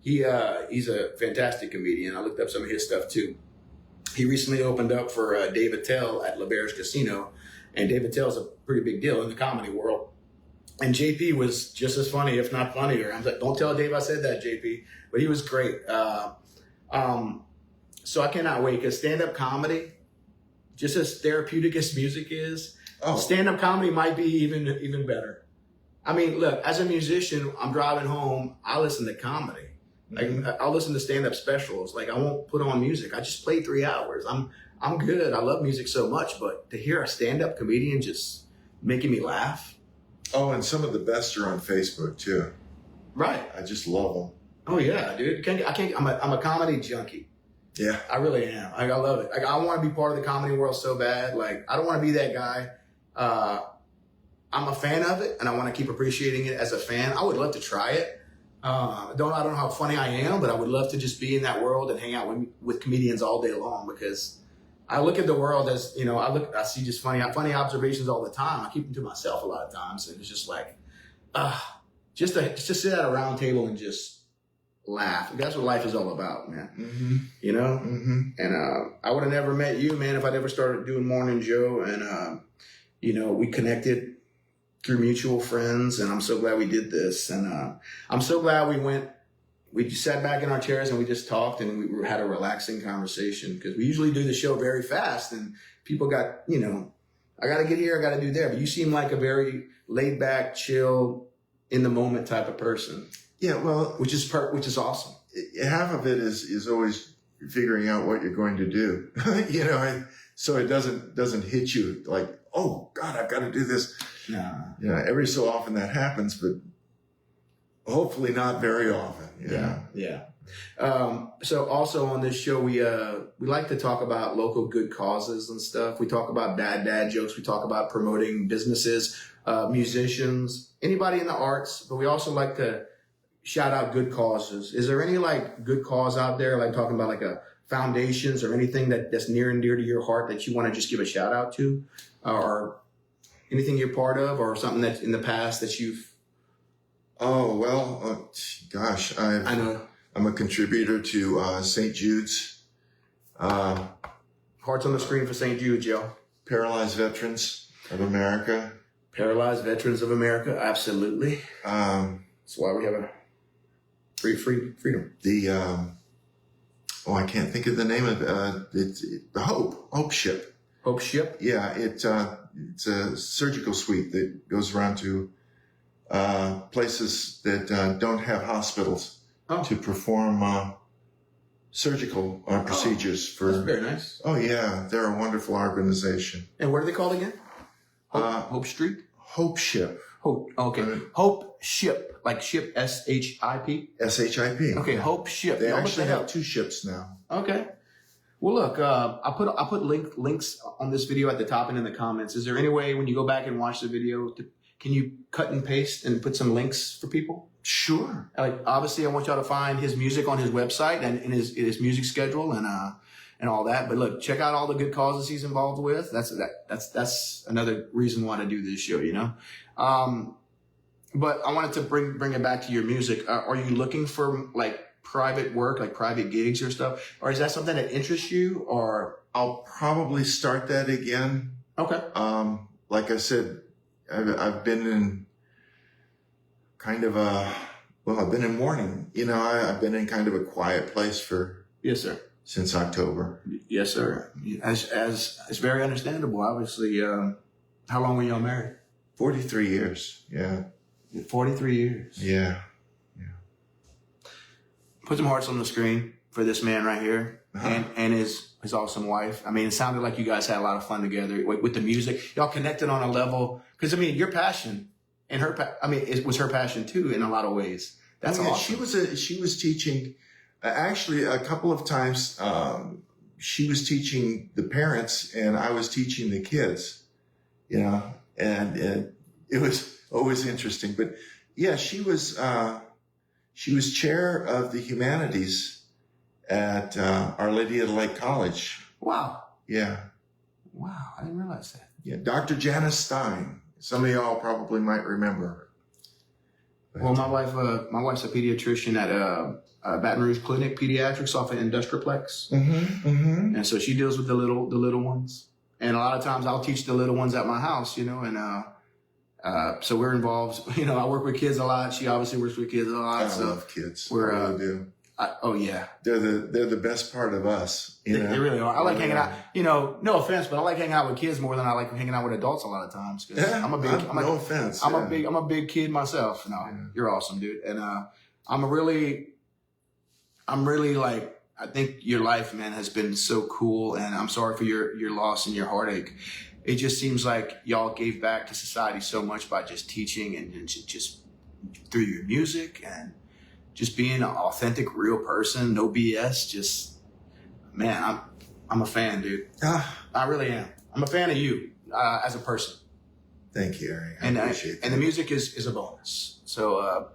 He's a fantastic comedian. I looked up some of his stuff too. He recently opened up for Dave Attell at LeBair's Casino, and Dave Attell's a pretty big deal in the comedy world. And JP was just as funny, if not funnier. I'm like, don't tell Dave I said that, JP. But he was great. So I cannot wait, because stand-up comedy, just as therapeutic as music is, stand-up comedy might be even better. I mean, look, as a musician, I'm driving home, I listen to comedy. Like, I'll listen to stand-up specials. Like, I won't put on music. I just play 3 hours. I'm good. I love music so much, but to hear a stand-up comedian just making me laugh. Oh, and some of the best are on Facebook too. Right. I just love them. Oh yeah, dude. I'm a comedy junkie. Yeah. I really am. I love it. Like, I want to be part of the comedy world so bad. Like, I don't want to be that guy. I'm a fan of it, and I want to keep appreciating it as a fan. I would love to try it. I don't know how funny I am, but I would love to just be in that world and hang out with comedians all day long, because I look at the world as, you know, I see just funny observations all the time. I keep them to myself a lot of times, and it's just like, just to sit at a round table and just laugh. That's what life is all about, man. Mm-hmm. You know? Mm-hmm. And I would have never met you, man, if I never started doing Mornin Joe. And, you know, we connected through mutual friends, and I'm so glad we did this. And I'm so glad we just sat back in our chairs and we just talked, and we had a relaxing conversation, because we usually do the show very fast, and people got, you know, I got to get here, I got to do there. But you seem like a very laid back, chill, in the moment type of person. Yeah, well, which is awesome. Half of it is always figuring out what you're going to do, you know, so it doesn't hit you like, oh God, I've got to do this. Nah. You know, every so often that happens, but hopefully not very often. Yeah. So also on this show, we like to talk about local good causes and stuff. We talk about bad dad jokes. We talk about promoting businesses, musicians, anybody in the arts, but we also like to shout out good causes. Is there any like good cause out there, like talking about like a foundations or anything that's near and dear to your heart that you want to just give a shout out to, or anything you're part of, or something that's in the past that you've? Oh, well, gosh, I know. I'm a contributor to St. Jude's. Hearts on the screen for St. Jude's, yo. Paralyzed Veterans of America. Paralyzed Veterans of America, absolutely. That's why we have a freedom. I can't think of the name of it. It's the Hope Ship. Hope Ship? Yeah, it's a surgical suite that goes around to places that don't have hospitals to perform surgical procedures. That's very nice. Oh yeah, they're a wonderful organization. And what are they called again? Hope Street? Hope Ship. Hope. Okay. Hope Ship, like ship, S-H-I-P? S-H-I-P. Okay, Hope Ship. They actually have 2 ships now. Okay. Well, look, I put links on this video at the top and in the comments. Is there any way when you go back and watch the video, can you cut and paste and put some links for people? Sure. Like, obviously, I want y'all to find his music on his website and in his music schedule and all that. But look, check out all the good causes he's involved with. That's another reason why to do this show, you know. But I wanted to bring it back to your music. Are you looking for like private work, like private gigs or stuff, or is that something that interests you? Or I'll probably start that again. Okay. Like I said, I've been in kind of a Well, I've been in mourning. You know, I've been in kind of a quiet place Yes, sir. since October. Yes, sir. As it's very understandable. Obviously, how long were y'all married? 43 years. Yeah. 43 years. Yeah. Put some hearts on the screen for this man right here and his awesome wife. I mean, it sounded like you guys had a lot of fun together with the music. Y'all connected on a level because I mean, your passion and it was her passion too in a lot of ways. That's awesome. She was teaching. Actually, a couple of times, she was teaching the parents, and I was teaching the kids. You know, and it was always interesting. But yeah, she was chair of the humanities at Our Lady of the Lake College. Wow. Yeah. Wow, I didn't realize that. Yeah, Dr. Janice Stein. Some of y'all probably might remember her. Well, my wife's a pediatrician at Baton Rouge Clinic, pediatrics off of Industriplex, and so she deals with the little ones. And a lot of times I'll teach the little ones at my house, you know, and so we're involved. You know, I work with kids a lot. She obviously works with kids a lot. I love kids. We're I really do. oh yeah, They're the best part of us. You know? They really are. I like hanging out. You know, no offense, but I like hanging out with kids more than I like hanging out with adults a lot of times. Yeah, no offense. I'm a big kid myself. No, you're awesome, dude. And I'm really like, I think your life, man, has been so cool. And I'm sorry for your loss and your heartache. It just seems like y'all gave back to society so much by just teaching and just through your music and just being an authentic, real person, no BS. Just, man, I'm a fan, dude. I really am. I'm a fan of you as a person. Thank you, Eric. I appreciate that. And the music is a bonus. So,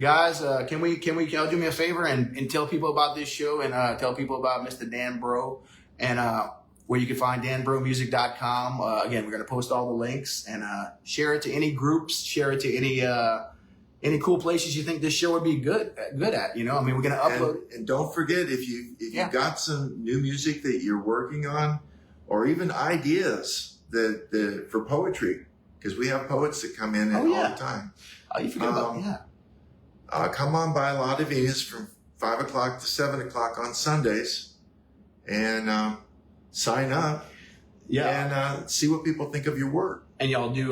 guys, can y'all do me a favor and tell people about this show and tell people about Mr. Dan Broe and where you can find danbromusic.com. Again, we're going to post all the links and share it to any groups, share it to any cool places you think this show would be good at. You know, I mean, we're going to upload. And don't forget, if you've got some new music that you're working on, or even ideas that for poetry, because we have poets that come in all the time. Oh, you forget about come on by La Divina's from 5 o'clock to 7 o'clock on Sundays, and sign up. Yeah, and see what people think of your work. And y'all do,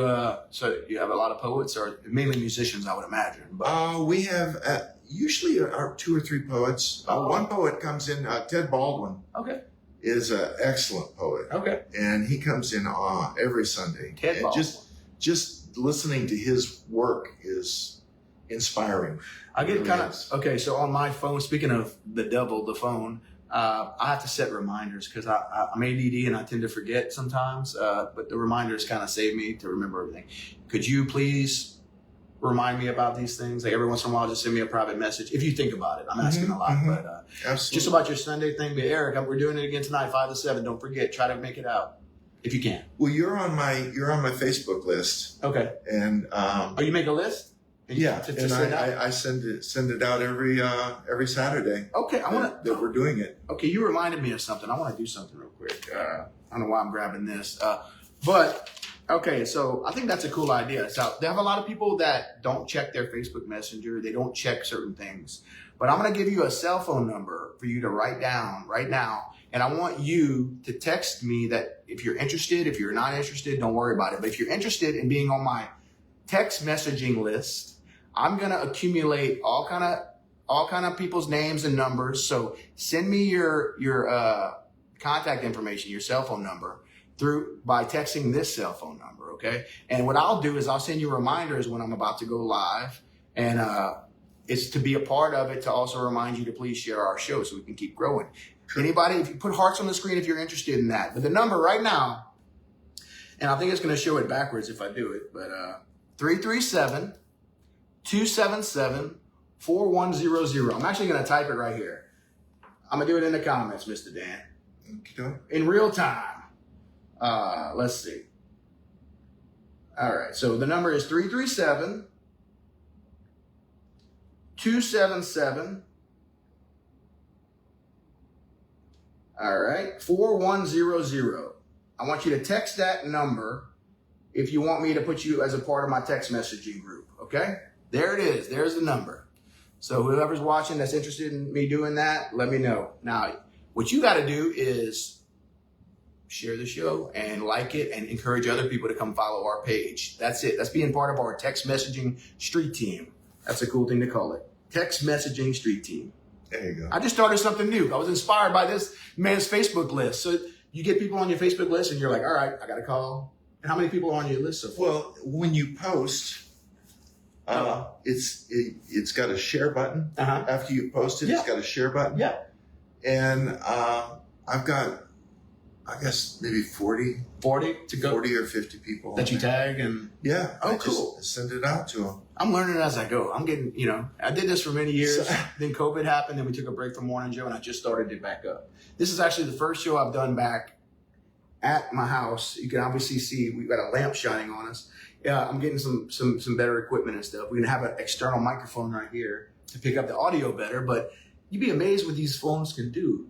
so you have a lot of poets, or mainly musicians, I would imagine. But. We have usually our 2 or 3 poets. One poet comes in, Ted Baldwin. Okay. Is an excellent poet. Okay. And he comes in every Sunday. Ted Baldwin. Just listening to his work is inspiring. I get kind of, okay, so on my phone, speaking of the devil, the phone, I have to set reminders because I'm ADD and I tend to forget sometimes, but the reminders kind of save me to remember everything. Could you please remind me about these things? Like every once in a while, just send me a private message. If you think about it, I'm asking a lot, but just about your Sunday thing. But Eric, we're doing it again tonight, 5 to 7. Don't forget, try to make it out if you can. Well, you're on my Facebook list. Okay. And you make a list? Yeah, and I send it out every Saturday. Okay, that we're doing it. Okay, you reminded me of something. I want to do something real quick. I don't know why I'm grabbing this, but okay. So I think that's a cool idea. So they have a lot of people that don't check their Facebook Messenger. They don't check certain things. But I'm going to give you a cell phone number for you to write down right now, and I want you to text me that if you're interested. If you're not interested, don't worry about it. But if you're interested in being on my text messaging list, I'm going to accumulate all kind of people's names and numbers. So send me your contact information, your cell phone number by texting this cell phone number. Okay. And what I'll do is I'll send you reminders when I'm about to go live, and it's to be a part of it, to also remind you to please share our show so we can keep growing. Anybody, if you put hearts on the screen, if you're interested in that, but the number right now, and I think it's going to show it backwards if I do it, but 337-277-4100. I'm actually going to type it right here. I'm going to do it in the comments, Mr. Dan. Okay. In real time. Let's see. All right. So the number is 337-277. All right. 4100. I want you to text that number if you want me to put you as a part of my text messaging group. Okay. There it is. There's the number. So whoever's watching that's interested in me doing that, let me know. Now, what you got to do is share the show and like it and encourage other people to come follow our page. That's it. That's being part of our text messaging street team. That's a cool thing to call it. Text messaging street team. There you go. I just started something new. I was inspired by this man's Facebook list. So you get people on your Facebook list and you're like, all right, I got to call. And how many people are on your list so far? Well, when you post, it's got a share button. After you post it, it's got a share button. Yeah. And I've got, I guess, maybe 40 to go. 40 or 50 people That you tag and. Yeah. Oh, I cool. just send it out to them. I'm learning as I go. I'm getting, I did this for many years. Then COVID happened. Then we took a break from Mornin Joe and I just started it back up. This is actually the first show I've done back at my house. You can obviously see we've got a lamp shining on us. Yeah, I'm getting some better equipment and stuff. We're going to have an external microphone right here to pick up the audio better, but you'd be amazed what these phones can do.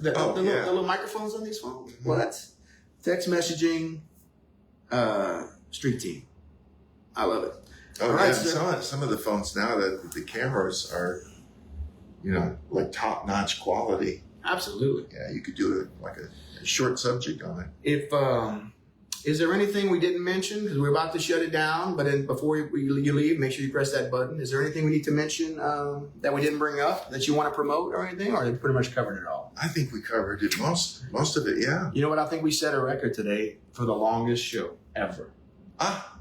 The little microphones on these phones. Well, that's text messaging, street team. I love it. Oh, all right, yeah. Some of the phones now that the cameras are, like top-notch quality. Absolutely. Yeah, you could do like a short subject on it. If is there anything we didn't mention? Because we're about to shut it down, but then before you leave, make sure you press that button. Is there anything we need to mention that we didn't bring up that you want to promote or anything, or have we pretty much covered it all? I think we covered it most of it. Yeah. You know what? I think we set a record today for the longest show ever.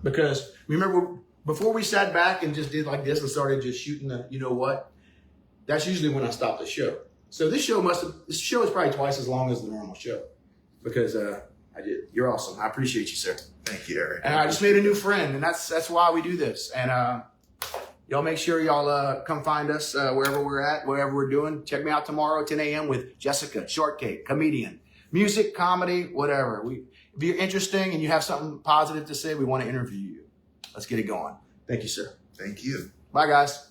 Because remember, before we sat back and just did like this and started just shooting the, that's usually when I stop the show. So this show is probably twice as long as the normal show because you're awesome. I appreciate you, sir. Thank you, Eric. And I just made a new friend, and that's why we do this. And y'all make sure y'all come find us wherever we're at, wherever we're doing. Check me out tomorrow, 10 a.m. with Jessica, Shortcake, comedian, music, comedy, whatever. If you're interesting and you have something positive to say, we want to interview you. Let's get it going. Thank you, sir. Thank you. Bye, guys.